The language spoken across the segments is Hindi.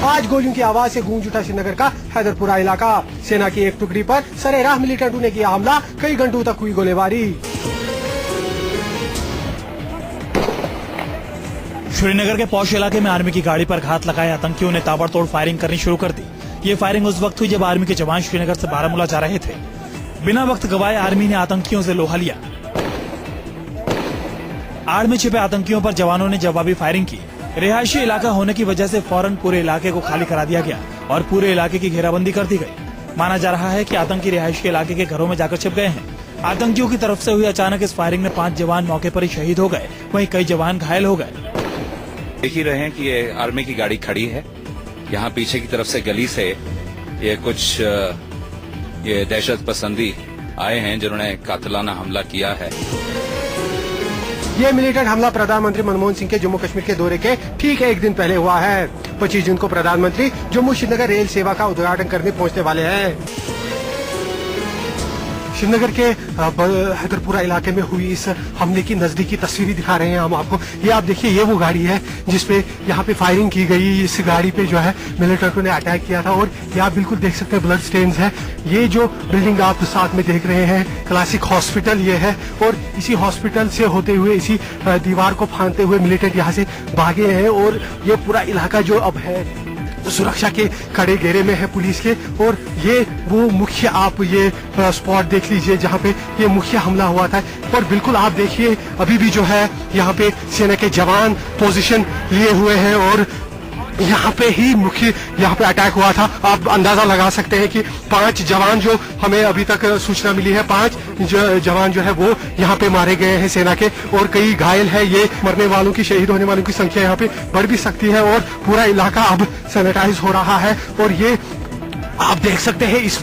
आज गोलियों की आवाज से गूंज उठा श्रीनगर का हैदरपुरा इलाका। सेना की एक टुकड़ी पर सरेराह मिलिटेंटों ने किया हमला, कई घंटों तक हुई गोलीबारी। श्रीनगर के पौष इलाके में आर्मी की गाड़ी पर घात लगाए आतंकियों ने ताबड़तोड़ फायरिंग करनी शुरू कर दी। ये फायरिंग उस वक्त हुई जब आर्मी के जवान श्रीनगर से बारामूला जा रहे थे। बिना वक्त गवाए आर्मी ने आतंकियों से लोहा लिया। आड़ में छिपे आतंकियों पर जवानों ने जवाबी फायरिंग की। रिहायशी इलाका होने की वजह से फौरन पूरे इलाके को खाली करा दिया गया और पूरे इलाके की घेराबंदी कर दी गई। माना जा रहा है कि आतंकी रिहायशी इलाके के घरों में जाकर छिप गए हैं। आतंकियों की तरफ से हुई अचानक इस फायरिंग में 5 जवान मौके पर ही शहीद हो गए, वहीं कई जवान घायल हो गए। देख ही रहे हैं कि ये आर्मी की गाड़ी खड़ी है। यहाँ पीछे की तरफ से गली से ये कुछ ये दहशत पसंदी आए हैं जिन्होंने कातिलाना हमला किया है। ये मिलिटेंट हमला प्रधानमंत्री मनमोहन सिंह के जम्मू कश्मीर के दौरे के ठीक एक दिन पहले हुआ है। 25 जून को प्रधानमंत्री जम्मू श्रीनगर रेल सेवा का उद्घाटन करने पहुंचने वाले हैं। श्रीनगर के हैदरपुरा इलाके में हुई इस हमले की नजदीकी तस्वीरें दिखा रहे हैं हम आपको। ये आप देखिए, ये वो गाड़ी है जिसपे यहाँ पे फायरिंग की गई। इस गाड़ी पे जो है मिलिटेंटों ने अटैक किया था और ये आप बिल्कुल देख सकते हैं ब्लड स्टेन्स है। ये जो बिल्डिंग आप साथ में देख रहे हैं क्लासिक हॉस्पिटल ये है और इसी हॉस्पिटल से होते हुए इसी दीवार को फांदते हुए मिलिटेंट यहाँ से भागे हैं और ये पूरा इलाका जो अब है सुरक्षा के कड़े घेरे में है पुलिस के। और ये वो मुख्य आप ये स्पॉट देख लीजिए जहाँ पे ये मुख्य हमला हुआ था। और बिल्कुल आप देखिए अभी भी जो है यहाँ पे सेना के जवान पोजीशन लिए हुए हैं और यहाँ पे ही मुख्य यहाँ पे अटैक हुआ था। आप अंदाजा लगा सकते हैं कि 5 जवान जो हमें अभी तक सूचना मिली है, 5 जवान जो है वो यहाँ पे मारे गए हैं सेना के और कई घायल है। ये मरने वालों की, शहीद होने वालों की संख्या यहाँ पे बढ़ भी सकती है और पूरा इलाका अब सैनिटाइज हो रहा है। और ये आप देख सकते हैं इस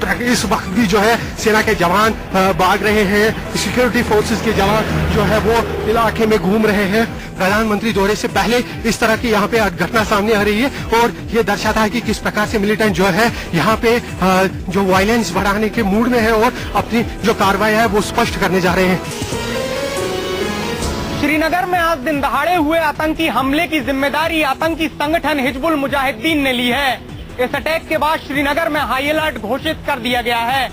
वक्त भी जो है सेना के जवान भाग रहे हैं। सिक्योरिटी फोर्सेस के जवान जो है वो इलाके में घूम रहे हैं। प्रधानमंत्री दौरे से पहले इस तरह की यहाँ पे घटना सामने आ रही है और ये दर्शाता है कि किस प्रकार से मिलिटेंट जो है यहाँ पे जो वायलेंस बढ़ाने के मूड में है और अपनी जो कार्रवाई है वो स्पष्ट करने जा रहे हैं। श्रीनगर में आज दिन दहाड़े हुए आतंकी हमले की जिम्मेदारी आतंकी संगठन हिजबुल मुजाहिदीन ने ली है। इस अटैक के बाद श्रीनगर में हाई अलर्ट घोषित कर दिया गया है।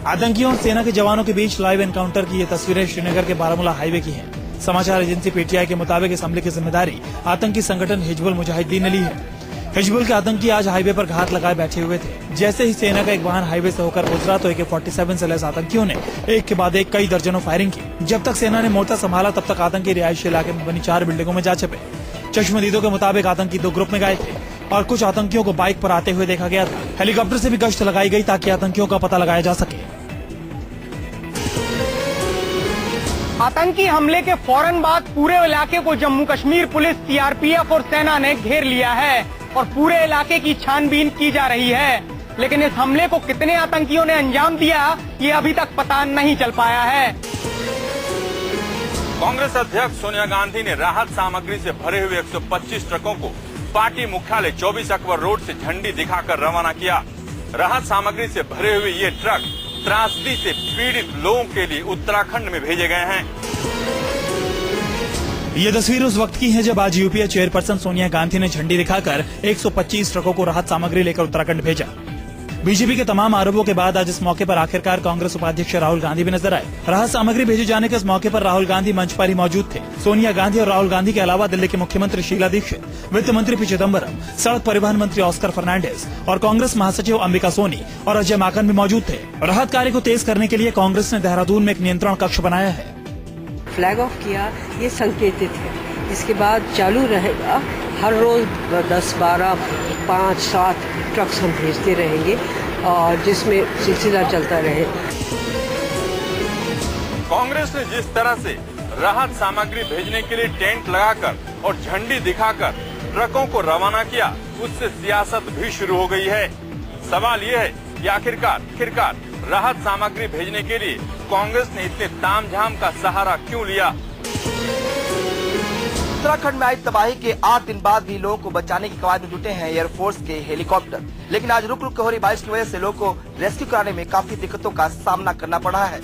आतंकियों और सेना के जवानों के बीच लाइव एनकाउंटर की ये तस्वीरें श्रीनगर के बारामूला हाईवे की हैं। समाचार एजेंसी पीटीआई के मुताबिक इस हमले की जिम्मेदारी आतंकी संगठन हिजबुल मुजाहिदीन ने ली है। हिजबुल के आतंकी आज हाईवे पर घात लगाए बैठे हुए थे। जैसे ही सेना का एक वाहन हाईवे से होकर गुजरा तो AK-47 से लैस आतंकियों ने एक के बाद एक कई दर्जनों फायरिंग की। जब तक सेना ने मोर्चा संभाला तब तक आतंकी रिहायशी इलाके में बनी 4 बिल्डिंगों में जा छिपे। चश्मदीदों के मुताबिक आतंकी 2 ग्रुप में गए थे और कुछ आतंकियों को बाइक पर आते हुए देखा गया था। हेलीकॉप्टर से भी गश्त लगाई गई ताकि आतंकियों का पता लगाया जा सके। आतंकी हमले के फौरन बाद पूरे इलाके को जम्मू कश्मीर पुलिस, CRPF और सेना ने घेर लिया है और पूरे इलाके की छानबीन की जा रही है। लेकिन इस हमले को कितने आतंकियों ने अंजाम दिया ये अभी तक पता नहीं चल पाया है। कांग्रेस अध्यक्ष सोनिया गांधी ने राहत सामग्री से भरे हुए 125 ट्रकों को पार्टी मुख्यालय 24 अकबर रोड से झंडी दिखाकर रवाना किया। राहत सामग्री से भरे हुए ये ट्रक त्रासदी से पीड़ित लोगों के लिए उत्तराखंड में भेजे गए हैं। ये तस्वीर उस वक्त की है जब आज यूपीए चेयरपर्सन सोनिया गांधी ने झंडी दिखाकर 125 ट्रकों को राहत सामग्री लेकर उत्तराखंड भेजा। बीजेपी के तमाम आरोपों के बाद आज इस मौके पर आखिरकार कांग्रेस उपाध्यक्ष राहुल गांधी भी नजर आए। राहत सामग्री भेजे जाने के इस मौके पर राहुल गांधी मंच पर ही मौजूद थे। सोनिया गांधी और राहुल गांधी के अलावा दिल्ली के मुख्यमंत्री शीला दीक्षित, वित्त मंत्री पी चिदम्बरम, सड़क परिवहन मंत्री ऑस्कर फर्नांडिस और कांग्रेस महासचिव अंबिका सोनी और अजय माकन भी मौजूद थे। राहत कार्य को तेज करने के लिए कांग्रेस ने देहरादून में एक नियंत्रण कक्ष बनाया है। फ्लैग ऑफ किया, ये संकेतित है। इसके बाद चालू रहेगा, हर रोज 10, 12, 5, 7 ट्रक्स हम भेजते रहेंगे और जिसमें सिलसिला चलता रहे। कांग्रेस ने जिस तरह से राहत सामग्री भेजने के लिए टेंट लगाकर और झंडी दिखाकर ट्रकों को रवाना किया, उससे सियासत भी शुरू हो गई है। सवाल ये है कि आखिरकार राहत सामग्री भेजने के लिए कांग्रेस ने इतने तामझाम का सहारा क्यों लिया? उत्तराखंड में आई तबाही के 8 दिन बाद भी लोगों को बचाने की कवायद में जुटे हैं एयरफोर्स के हेलीकॉप्टर। लेकिन आज रुक रुक के हो रही बारिश की वजह से लोगों को रेस्क्यू कराने में काफी दिक्कतों का सामना करना पड़ा है।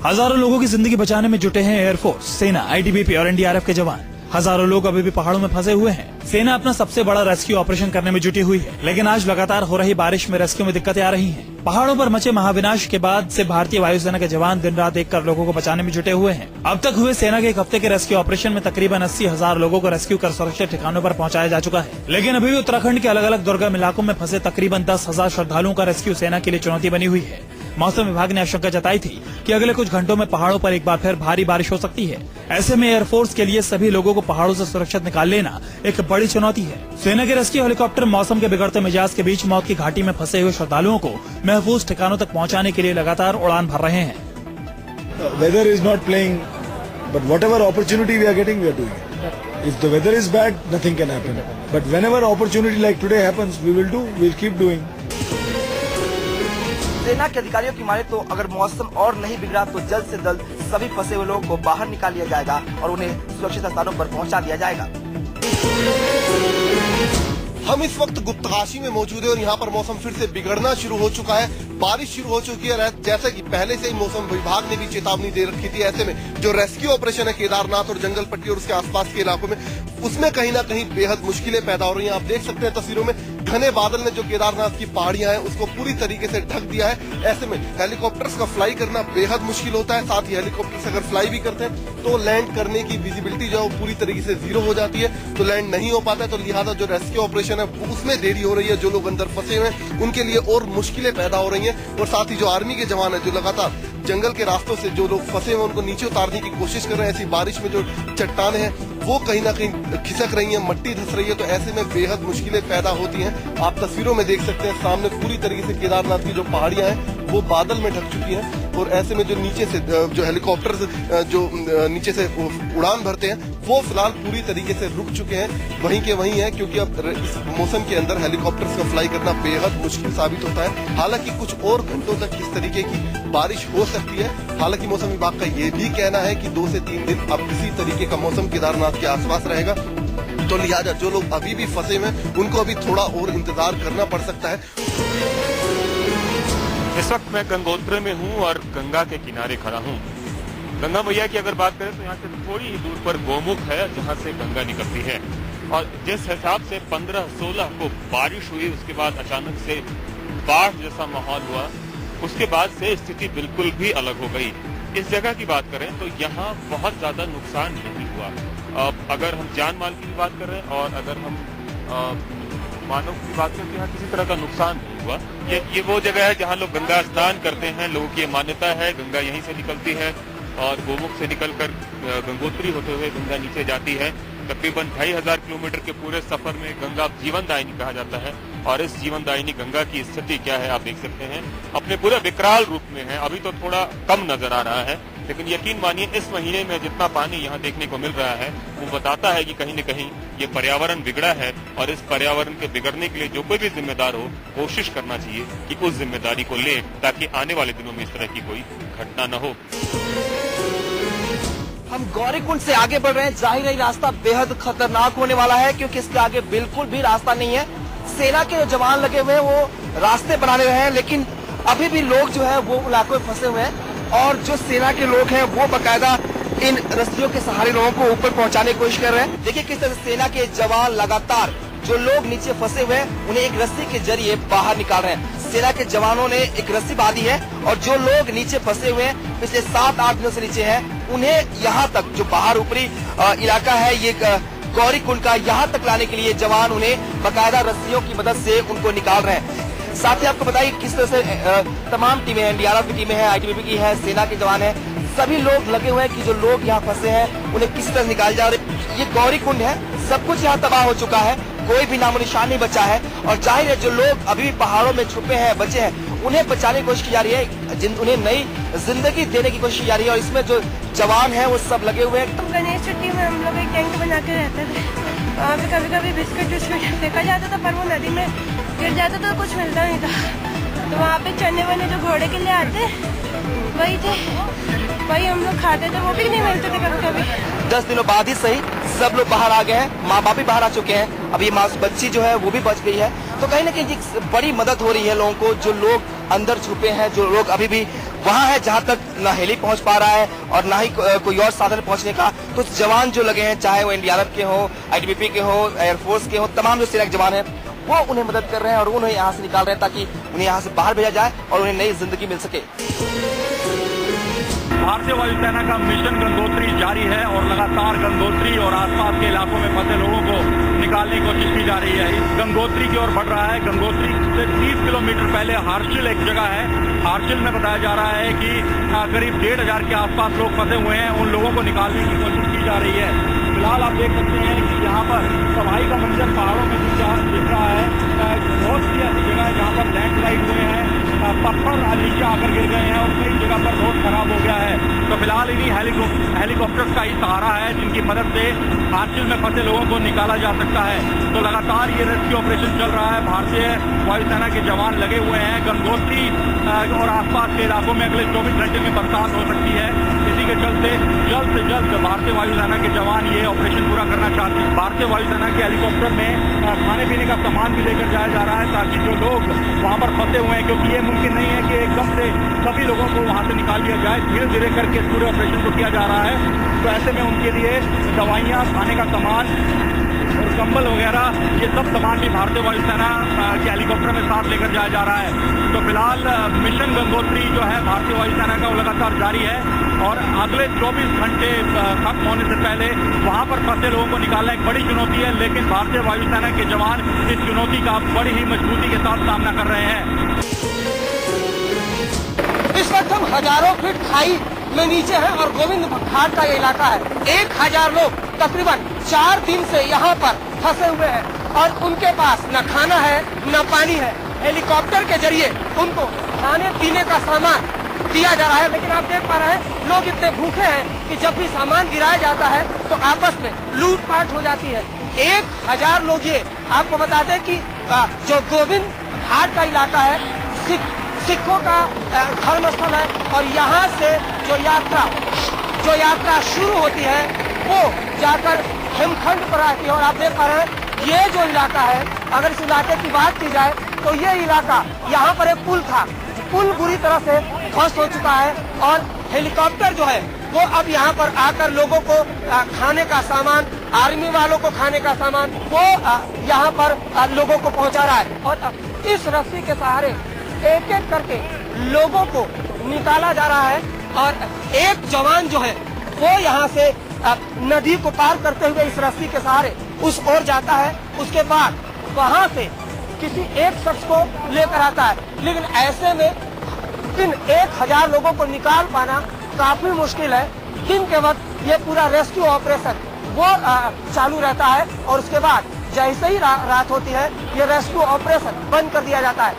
हजारों लोगों की जिंदगी बचाने में जुटे हैं एयरफोर्स, सेना, ITBP और NDRF के जवान। हजारों लोग अभी भी पहाड़ों में फंसे हुए हैं। सेना अपना सबसे बड़ा रेस्क्यू ऑपरेशन करने में जुटी हुई है, लेकिन आज लगातार हो रही बारिश में रेस्क्यू में दिक्कतें आ रही हैं। पहाड़ों पर मचे महाविनाश के बाद से भारतीय वायुसेना के जवान दिन रात एक कर लोगों को बचाने में जुटे हुए हैं। अब तक हुए सेना के एक हफ्ते के रेस्क्यू ऑपरेशन में तकरीबन 80,000 लोगों को रेस्क्यू कर सुरक्षित ठिकानों पर पहुंचाया जा चुका है। लेकिन अभी भी उत्तराखंड के अलग अलग दुर्गम इलाकों में फंसे तकरीबन 10,000 श्रद्धालुओं का रेस्क्यू सेना के लिए चुनौती बनी हुई है। मौसम विभाग ने आशंका जताई थी कि अगले कुछ घंटों में पहाड़ों पर एक बार फिर भारी बारिश हो सकती है। ऐसे में एयरफोर्स के लिए सभी लोगों को पहाड़ों से सुरक्षित निकाल लेना एक बड़ी चुनौती है। सेना के रेस्क्यू हेलीकॉप्टर मौसम के बिगड़ते मिजाज के बीच मौत की घाटी में फंसे हुए श्रद्धालुओं को महफूज ठिकानों तक पहुंचाने के लिए लगातार उड़ान भर रहे हैं। Weather is not playing, but whatever opportunity we are getting, we are doing it. If the weather is bad, nothing can happen. But whenever opportunity like today happens, we'll keep doing. सेना के अधिकारियों की माने तो अगर मौसम और नहीं बिगड़ा तो जल्द से जल्द सभी फंसे हुए लोगों को बाहर निकाल लिया जाएगा और उन्हें सुरक्षित स्थानों पर पहुंचा दिया जाएगा। हम इस वक्त गुप्तकाशी में मौजूद है और यहाँ पर मौसम फिर से बिगड़ना शुरू हो चुका है। बारिश शुरू हो चुकी है, जैसा कि पहले से ही मौसम विभाग ने भी चेतावनी दे रखी थी। ऐसे में जो रेस्क्यू ऑपरेशन है केदारनाथ और जंगल पट्टी और उसके आसपास के इलाकों में, उसमें कहीं ना कहीं बेहद मुश्किलें पैदा हो रही हैं। आप देख सकते हैं तस्वीरों में घने बादल ने जो केदारनाथ की पहाड़ियां हैं उसको पूरी तरीके से ढक दिया है। ऐसे में हेलीकॉप्टर्स का फ्लाई करना बेहद मुश्किल होता है। साथ ही हेलीकॉप्टर्स अगर फ्लाई भी करते हैं तो लैंड करने की विजिबिलिटी जो है वो पूरी तरीके से जीरो हो जाती है, तो लैंड नहीं हो पाता है। तो लिहाजा जो रेस्क्यू ऑपरेशन है उसमें देरी हो रही है। जो लोग अंदर फंसे हुए हैं उनके लिए और मुश्किलें पैदा हो रही हैं। और साथ ही जो आर्मी के जवान है जो लगातार जंगल के रास्तों से जो लोग फंसे हुए उनको नीचे उतारने की कोशिश कर रहे हैं। ऐसी बारिश में जो चट्टानें हैं वो कहीं ना कहीं खिसक रही हैं, मट्टी धंस रही है, तो ऐसे में बेहद मुश्किलें पैदा होती हैं। आप तस्वीरों में देख सकते हैं सामने पूरी तरीके से केदारनाथ की जो पहाड़ियां हैं वो बादल में ढक चुकी हैं। और ऐसे में जो नीचे से जो हेलीकॉप्टर जो नीचे से उड़ान भरते हैं वो फिलहाल पूरी तरीके से रुक चुके हैं, वहीं के वहीं है, क्योंकि अब इस मौसम के अंदर हेलीकॉप्टर्स का फ्लाई करना बेहद मुश्किल साबित होता है। हालांकि कुछ और घंटों तक इस तरीके की बारिश हो सकती है। हालांकि मौसम विभाग का ये भी कहना है कि 2 से 3 दिन अब इसी तरीके का मौसम केदारनाथ के आसपास रहेगा। तो लिहाजा जो लोग अभी भी फंसे हुए हैं उनको अभी थोड़ा और इंतजार करना पड़ सकता है। इस वक्त मैं गंगोत्री में हूँ और गंगा के किनारे खड़ा हूँ। गंगा मैया की अगर बात करें तो यहाँ से थोड़ी ही दूर पर गोमुख है जहाँ से गंगा निकलती है। और जिस हिसाब से 15-16 को बारिश हुई उसके बाद अचानक से बाढ़ जैसा माहौल हुआ, उसके बाद से स्थिति बिल्कुल भी अलग हो गई। इस जगह की बात करें तो यहाँ बहुत ज्यादा नुकसान नहीं हुआ। अगर हम जान माल की भी बात करें और अगर हम मानव की बात करें तो यहाँ किसी तरह का नुकसान नहीं हुआ। ये वो जगह है जहाँ लोग गंगा स्नान करते हैं। लोगों की ये मान्यता है, गंगा यहीं से निकलती है और गोमुख से निकलकर गंगोत्री होते हुए गंगा नीचे जाती है। तकरीबन 2500 किलोमीटर के पूरे सफर में गंगा जीवनदायिनी कहा जाता है। और इस जीवनदायिनी गंगा की स्थिति क्या है आप देख सकते हैं, अपने पूरे विकराल रूप में है। अभी तो थोड़ा कम नजर आ रहा है, लेकिन यकीन मानिए इस महीने में जितना पानी यहाँ देखने को मिल रहा है वो बताता है कि कहीं न कहीं ये पर्यावरण बिगड़ा है। और इस पर्यावरण के बिगड़ने के लिए जो कोई भी जिम्मेदार हो कोशिश करना चाहिए कि उस जिम्मेदारी को ले, ताकि आने वाले दिनों में इस तरह की कोई घटना न हो। हम गौरीकुंड से आगे बढ़ रहे हैं। जाहिर है रास्ता बेहद खतरनाक होने वाला है क्योंकि इसके आगे बिल्कुल भी रास्ता नहीं है। सेना के जो जवान लगे हुए हैं वो रास्ते बनाने रहे हैं, लेकिन अभी भी लोग जो है वो इलाकों में फंसे हुए हैं। और जो सेना के लोग हैं वो बकायदा इन रस्सियों के सहारे लोगों को ऊपर पहुंचाने की कोशिश कर रहे हैं। देखिए किस तरह सेना के जवान लगातार जो लोग नीचे फंसे हुए हैं उन्हें एक रस्सी के जरिए बाहर निकाल रहे हैं। सेना के जवानों ने एक रस्सी बांधी है और जो लोग नीचे फंसे हुए हैं पिछले 7-8 दिनों से नीचे हैं उन्हें यहाँ तक जो बाहर ऊपरी इलाका है ये गौरीकुंड का, यहाँ तक लाने के लिए जवान उन्हें बकायदा रस्सियों की मदद से उनको निकाल रहे हैं। साथ ही आपको बताइए किस तरह से तमाम टीमें, एनडीआरएफ की टीमें हैं, आईटीबीपी की है, सेना के जवान है, सभी लोग लगे हुए हैं कि जो लोग यहाँ फंसे हैं उन्हें किस तरह निकाल जा रहे। ये गौरीकुंड है, सब कुछ यहाँ तबाह हो चुका है, कोई भी नामो निशान नहीं बचा है। और जाहिर है जो लोग अभी भी पहाड़ों में छुपे हैं, बचे हैं, उन्हें बचाने की कोशिश की जा रही है, उन्हें नई जिंदगी देने की कोशिश की जा रही है। और इसमें जो जवान है वो सब लगे हुए हैं। गणेश चट्टी में हम लोग एक टेंट बना के रहते थे, वहाँ पे कभी कभी बिस्किट विस्किट फेंका जाता था, पर वो नदी में गिर जाता तो कुछ मिलता नहीं था। तो वहाँ पे चने वने जो घोड़े के लिए आते वही थे, वही हम लोग खाते थे, वो भी नहीं मिलते थे कभी कभी। 10 दिनों बाद ही सही सब लोग बाहर आ गए हैं, माँ बाप भी बाहर आ चुके हैं। अब ये बच्ची जो है वो भी बच गई है। तो कहीं ना कहीं बड़ी मदद हो रही है लोगों को, जो लोग अंदर छुपे हैं, जो लोग अभी भी वहाँ है जहाँ तक ना हेली पहुँच पा रहा है और ना ही कोई और साधन पहुँचने का। तो जवान जो लगे हैं, चाहे वो एनडीआरएफ के हो, आईटीबीपी के हो, एयरफोर्स के हो, तमाम जो सेना के जवान है वो उन्हें मदद कर रहे हैं और उन्हें यहाँ से निकाल रहे हैं ताकि उन्हें यहाँ से बाहर भेजा जाए और उन्हें नई जिंदगी मिल सके। भारतीय वायुसेना का मिशन गंगोत्री जारी है और लगातार गंगोत्री और आसपास के इलाकों में फंसे लोगों को निकालने की कोशिश की जा रही है। इस गंगोत्री की ओर बढ़ रहा है। गंगोत्री से 30 किलोमीटर पहले हार्चिल एक जगह है। हार्चिल में बताया जा रहा है कि करीब 1,500 के आसपास लोग फंसे हुए हैं। उन लोगों को निकालने की कोशिश की जा रही है। फिलहाल आप देख सकते हैं कि यहाँ पर तबाही का मंजर पहाड़ों में दिख रहा है। बहुत सी ऐसी जगह है जहाँ पर लैंडस्लाइड हुए हैं, पत्थर नीचे आकर गिर गए हैं और कई जगह पर रोड खराब हो गया है। तो फिलहाल इन्हीं हेलीकॉप्टर का ही सहारा है जिनकी मदद से हार्चिल में फंसे लोगों को निकाला जा सकता है। तो लगातार ये रेस्क्यू ऑपरेशन चल रहा है। भारतीय वायुसेना के जवान लगे हुए हैं। गंगोत्री और आसपास के इलाकों में अगले 24 घंटे में बरसात हो सकती है। इसी के चलते जल्द से जल्द भारतीय वायुसेना के जवान ये ऑपरेशन पूरा करना चाहते हैं। भारतीय वायुसेना के हेलीकॉप्टर में खाने पीने का सामान भी लेकर जाया जा रहा है ताकि जो लोग वहाँ पर फंसे हुए हैं, क्योंकि ये मुमकिन नहीं है कि एकदम से सभी लोगों को वहाँ से निकाल लिया जाए, धीरे धीरे करके पूरे ऑपरेशन को किया जा रहा है। तो ऐसे में उनके लिए दवाइयाँ, खाने का सामान और कंबल वगैरह ये सब सामान भी भारतीय वायुसेना के हेलीकॉप्टर में साथ लेकर जाया जा रहा है। तो फिलहाल मिशन गंगोत्री जो है भारतीय वायुसेना का वो लगातार जारी है और अगले 24 घंटे खत्म होने से पहले वहां पर फंसे लोगों को निकालना एक बड़ी चुनौती है। लेकिन भारतीय वायुसेना के जवान इस चुनौती का बड़ी ही मजबूती के साथ सामना कर रहे हैं। इस वक्त हम हजारों फीट खाई में नीचे हैं और गोविंद घाट का ये इलाका है। 1000 लोग तकरीबन 4 दिन से यहाँ पर फंसे हुए हैं और उनके पास न खाना है न पानी है। हेलीकॉप्टर के जरिए उनको खाने पीने का सामान दिया जा रहा है, लेकिन आप देख पा रहे हैं लोग इतने भूखे हैं कि जब भी सामान गिराया जाता है तो आपस में लूटपाट हो जाती है। 1000 लोग, ये आपको बताते हैं कि जो गोविंद घाट का इलाका है सिखों का धर्मस्थल है और यहाँ से जो यात्रा शुरू होती है वो जाकर हिमखंड पर आती है। और आप देख पा रहे हैं ये जो इलाका है, अगर इस इलाके की बात की जाए तो ये इलाका, यहाँ पर एक पुल था, पुल बुरी तरह से ध्वस्त हो चुका है और हेलीकॉप्टर जो है वो अब यहाँ पर आकर लोगों को खाने का सामान, आर्मी वालों को खाने का सामान वो यहाँ पर लोगों को पहुँचा रहा है। और इस रस्सी के सहारे एक एक करके लोगों को निकाला जा रहा है और एक जवान जो है वो यहाँ से नदी को पार करते हुए इस रस्सी के सहारे उस ओर जाता है। उसके बाद वहाँ से किसी एक शख्स को लेकर आता है, लेकिन ऐसे में इन 1000 लोगों को निकाल पाना काफी मुश्किल है। दिन के वक्त ये पूरा रेस्क्यू ऑपरेशन वो चालू रहता है और उसके बाद जैसे ही रात होती है ये रेस्क्यू ऑपरेशन बंद कर दिया जाता है।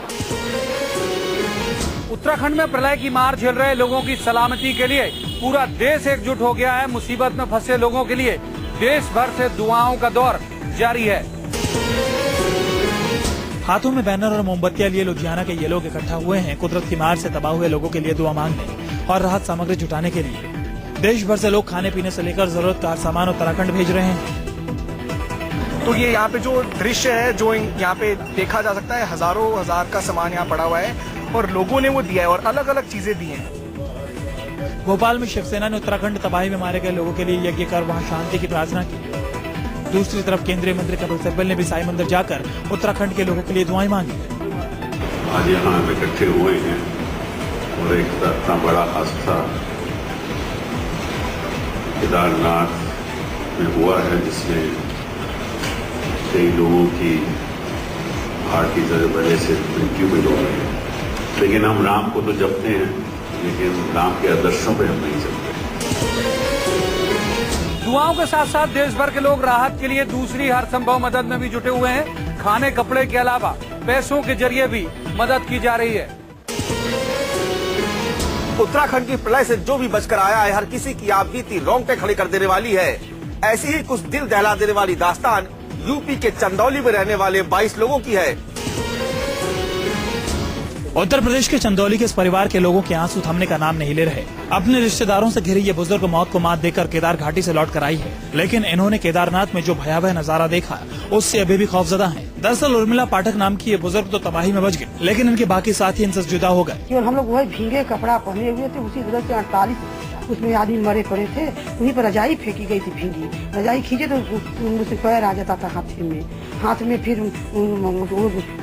उत्तराखंड में प्रलय की मार झेल रहे लोगों की सलामती के लिए पूरा देश एकजुट हो गया है। मुसीबत में फंसे लोगों के लिए देश भर से दुआओं का दौर जारी है। हाथों में बैनर और मोमबत्तियां लिए लुधियाना के ये लोग इकट्ठा हुए हैं कुदरत की मार से तबाह हुए लोगों के लिए दुआ मांगने और राहत सामग्री जुटाने के लिए। देश भर से लोग खाने पीने से लेकर जरूरत का सामान उत्तराखंड भेज रहे हैं। तो ये यहाँ पे जो दृश्य है जो यहाँ पे देखा जा सकता है, हजारों हजार का सामान यहाँ पड़ा हुआ है और लोगों ने वो दिया है और अलग अलग चीजें दी हैं। भोपाल में शिवसेना ने उत्तराखंड तबाही में मारे गए लोगों के लिए यज्ञ कर वहां शांति की प्रार्थना की। दूसरी तरफ केंद्रीय मंत्री कपिल सिब्बल ने भी साई मंदिर जाकर उत्तराखंड के लोगों के लिए दुआएं मांगी। आज यहाँ हम इकट्ठे हुए हैं और एक इतना बड़ा हादसा केदारनाथ में हुआ है जिसमें कई लोगों की हार्ट की वजह से मृत्यु भी हो रही है। लेकिन हम राम को तो जपते हैं, लेकिन राम के आदर्शों पे हम नहीं चलते। दुआओं के साथ साथ देश भर के लोग राहत के लिए दूसरी हर संभव मदद में भी जुटे हुए हैं। खाने कपड़े के अलावा पैसों के जरिए भी मदद की जा रही है। उत्तराखंड की प्रलय से जो भी बचकर आया है, हर किसी की आप बीती रोंगटे खड़े कर देने वाली है। ऐसी ही कुछ दिल दहला देने वाली दास्तान यूपी के चंदौली में रहने वाले 22 लोगों की है। उत्तर प्रदेश के चंदौली के इस परिवार के लोगों के आंसू थमने का नाम नहीं ले रहे। अपने रिश्तेदारों से घिरी ये बुजुर्ग मौत को मात देकर केदार घाटी से लौट कर आई है, लेकिन इन्होंने केदारनाथ में जो भयावह नजारा देखा उससे अभी भी खौफजदा हैं। दरअसल उर्मिला पाठक नाम की ये बुजुर्ग तो तबाही में बच गए, लेकिन इनके बाकी साथी इनसे जुदा हो गए। केवल हम लोग वही भीगे कपड़ा पहने हुए थे, उसी तरह से 48 उसमें आदमी मरे पड़े थे। वहीं पर रजाई फेंकी गई थी, भीगी रजाई खींचे तो उससे पैर आ जाता था हाथ में फिर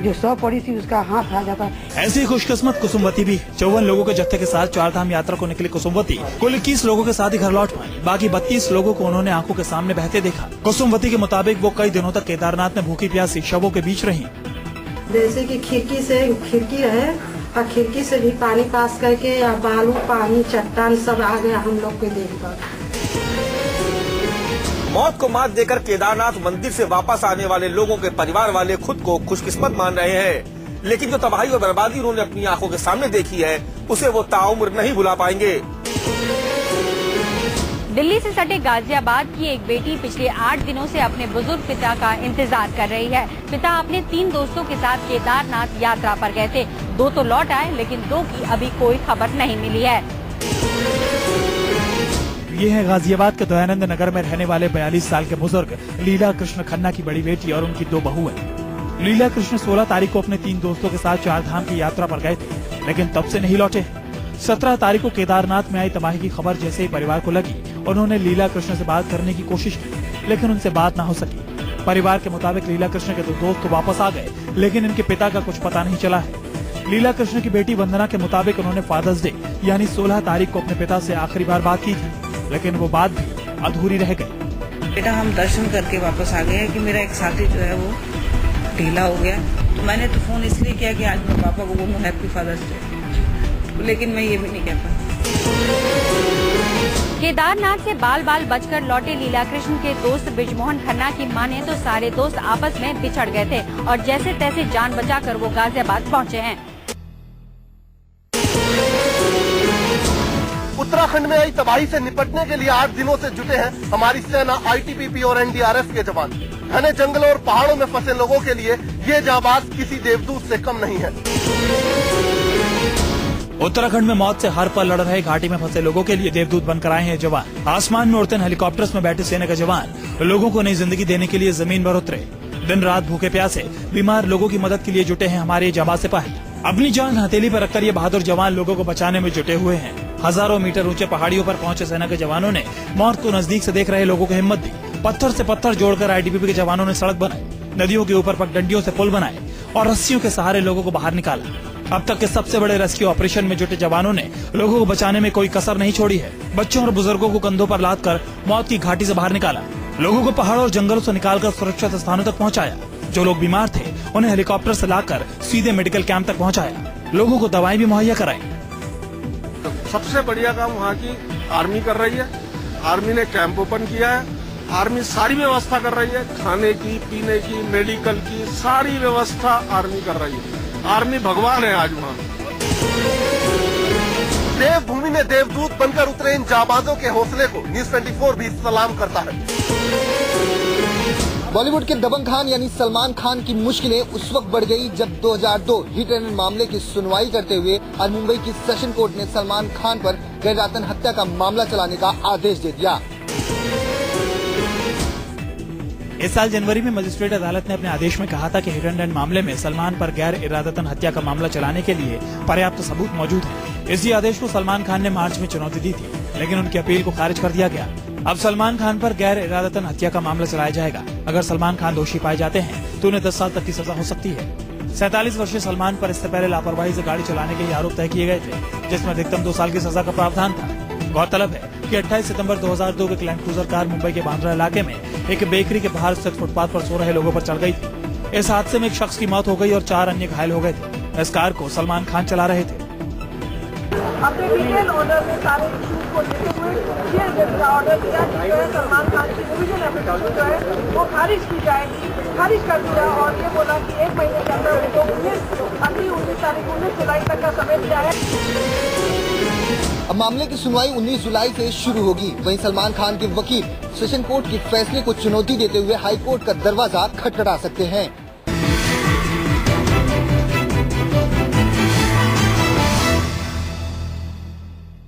जो सौ पड़ी थी उसका हाथ आ जाता। ऐसी खुशकिस्मत कुसुमवती भी 54 लोगों के जत्थे के साथ चारधाम यात्रा को निकली कुसुमवती कुल 21 लोगों के साथ ही घर लौट पाई। बाकी 32 लोगों को उन्होंने आंखों के सामने बहते देखा। कुसुमवती के मुताबिक वो कई दिनों तक केदारनाथ में भूखी प्यासी शवों के बीच रही। जैसे कि खिड़की रहे और खिड़की से भी पानी पास करके या बालू पानी चट्टान सब आ गया हम लोग के देखकर। मौत को मात देकर केदारनाथ मंदिर से वापस आने वाले लोगों के परिवार वाले खुद को खुशकिस्मत मान रहे हैं, लेकिन जो तबाही और बर्बादी उन्होंने अपनी आंखों के सामने देखी है उसे वो ताउम्र नहीं भुला पाएंगे। दिल्ली से सटे गाजियाबाद की एक बेटी पिछले 8 दिनों से अपने बुजुर्ग पिता का इंतजार कर रही है। पिता अपने 3 दोस्तों के साथ केदारनाथ यात्रा पर गए थे। 2 तो लौट आए, लेकिन 2 की अभी कोई खबर नहीं मिली है। ये है गाजियाबाद के दयानंद नगर में रहने वाले 42 साल के बुजुर्ग लीला कृष्ण खन्ना की बड़ी बेटी और उनकी 2 बहुएं। लीला कृष्ण 16 तारीख को अपने 3 दोस्तों के साथ चारधाम की यात्रा पर गए थे, लेकिन तब से नहीं लौटे। 17 तारीख को केदारनाथ में आई तबाही की खबर जैसे ही परिवार को लगी, उन्होंने लीला कृष्ण से बात करने की कोशिश की, लेकिन उनसे बात न हो सकी। परिवार के मुताबिक लीला कृष्ण के 2 दोस्त तो वापस आ गए, लेकिन इनके पिता का कुछ पता नहीं चला है। लीला कृष्ण की बेटी वंदना के मुताबिक उन्होंने फादर्स डे यानी 16 तारीख को अपने पिता से आखिरी बार बात की थी, लेकिन वो बात भी अधूरी रह गई। बेटा हम दर्शन करके वापस आ गए कि मेरा एक साथी जो है वो ढीला हो गया, तो मैंने तो फोन इसलिए किया कि आज मैं पापा को बोलूं हैप्पी फादर्स डे, लेकिन मैं ये भी नहीं कह पाई। केदारनाथ से बाल बाल बचकर लौटे लीला कृष्ण के दोस्त ब्रिजमोहन खन्ना की माने तो सारे दोस्त आपस में बिछड़ गए थे और जैसे तैसे जान बचाकर वो गाजियाबाद पहुंचे हैं। उत्तराखंड में आई तबाही से निपटने के लिए 8 दिनों से जुटे हैं हमारी सेना, आईटीबीपी और एनडीआरएफ के जवान। घने जंगलों और पहाड़ों में फंसे लोगों के लिए ये जाबाज किसी देवदूत से कम नहीं है। उत्तराखंड में मौत से हर पल लड़ रहे घाटी में फंसे लोगों के लिए देवदूत बनकर आए हैं जवान। आसमान में उड़ते हेलीकॉप्टर्स में बैठे सेना के जवान लोगों को नई जिंदगी देने के लिए जमीन पर उतरे। दिन रात भूखे प्यासे बीमार लोगों की मदद के लिए जुटे हैं हमारे जाबाज सिपाही। अपनी जान हथेली पर रखकर ये बहादुर जवान लोगों को बचाने में जुटे हुए हैं। हजारों मीटर ऊंचे पहाड़ियों पर पहुंचे सेना के जवानों ने मौत को नजदीक से देख रहे लोगों को हिम्मत दी। पत्थर से पत्थर जोड़कर आईटीबीपी के जवानों ने सड़क बनाई, नदियों के ऊपर पगडंडियों से पुल बनाए और रस्सियों के सहारे लोगों को बाहर निकाला। अब तक के सबसे बड़े रेस्क्यू ऑपरेशन में जुटे जवानों ने लोगों को बचाने में कोई कसर नहीं छोड़ी है। बच्चों और बुजुर्गों को कंधों पर लादकर मौत की घाटी से बाहर निकाला। लोगों को पहाड़ों और जंगलों से निकालकर सुरक्षित स्थानों तक पहुंचाया। जो लोग बीमार थे उन्हें हेलीकॉप्टर से लाकर सीधे मेडिकल कैंप तक पहुंचाया। लोगों को दवाएं भी मुहैया कराई। सबसे बढ़िया काम वहाँ की आर्मी कर रही है। आर्मी ने कैंप ओपन किया है। आर्मी सारी व्यवस्था कर रही है, खाने की, पीने की, मेडिकल की सारी व्यवस्था आर्मी कर रही है। आर्मी भगवान है आज वहाँ। देवभूमि में देवदूत बनकर उतरे इन जाबाजों के हौसले को न्यूज़ 24 भी सलाम करता है। बॉलीवुड के दबंग खान यानी सलमान खान की मुश्किलें उस वक्त बढ़ गई जब 2002 हिट एंड रन मामले की सुनवाई करते हुए आज मुंबई की सेशन कोर्ट ने सलमान खान पर गैर इरादतन हत्या का मामला चलाने का आदेश दे दिया। इस साल जनवरी में मजिस्ट्रेट अदालत ने अपने आदेश में कहा था कि हिट एंड रन मामले में सलमान पर गैर इरादतन हत्या का मामला चलाने के लिए पर्याप्त सबूत मौजूद है। इसी आदेश को सलमान खान ने मार्च में चुनौती दी थी, लेकिन उनकी अपील को खारिज कर दिया गया। अब सलमान खान पर गैर इरादतन हत्या का मामला चलाया जाएगा। अगर सलमान खान दोषी पाए जाते हैं तो उन्हें 10 साल तक की सजा हो सकती है। 47 वर्षीय सलमान पर इससे पहले लापरवाही से गाड़ी चलाने के आरोप तय किए गए थे, जिसमें अधिकतम 2 साल की सजा का प्रावधान था। गौरतलब है कि 28 सितंबर 2002 को लैंड क्रूजर कार मुंबई के बांद्रा इलाके में एक बेकरी के बाहर स्थित फुटपाथ पर सो रहे लोगों पर चढ़ गई थी। इस हादसे में एक शख्स की मौत हो गई और 4 अन्य घायल हो गए थे। इस कार को सलमान खान चला रहे थे। अपने डिटेल ऑर्डर में सारे इश्यूज को लेते हुए ये ऑर्डर दिया कि जो है सलमान खान की डिवीजन एप्लीकेशन जो है वो खारिज की जाएगी, खारिज कर दिया और ये बोला कि 1 महीने के अंदर तो 19 तारीख 19 जुलाई तक का समय दिया है। अब मामले की सुनवाई 19 जुलाई से शुरू होगी। वहीं सलमान खान के वकील सेशन कोर्ट के फैसले को चुनौती देते हुए हाई कोर्ट का दरवाजा खटखटा सकते हैं।